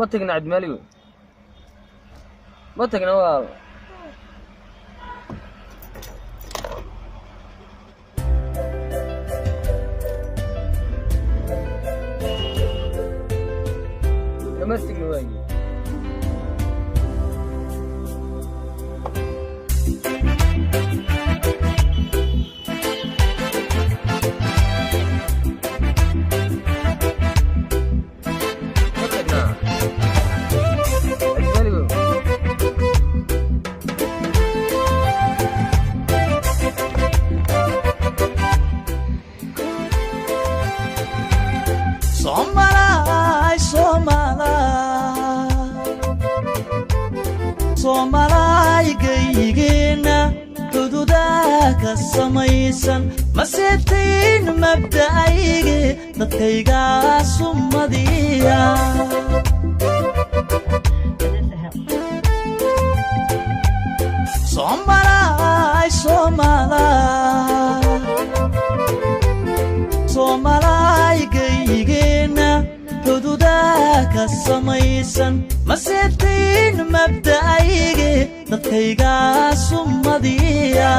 ما تقنع عد مالي ما تقنع والله ما تقنع واجي Somalay gaygena xuduudaha samaysan ma seetiin mabda'ayge dadkayga sumadiya Somalay gaygena xuduudaha samaysan ma seetiin mabda'ayge dadkayga sumadiya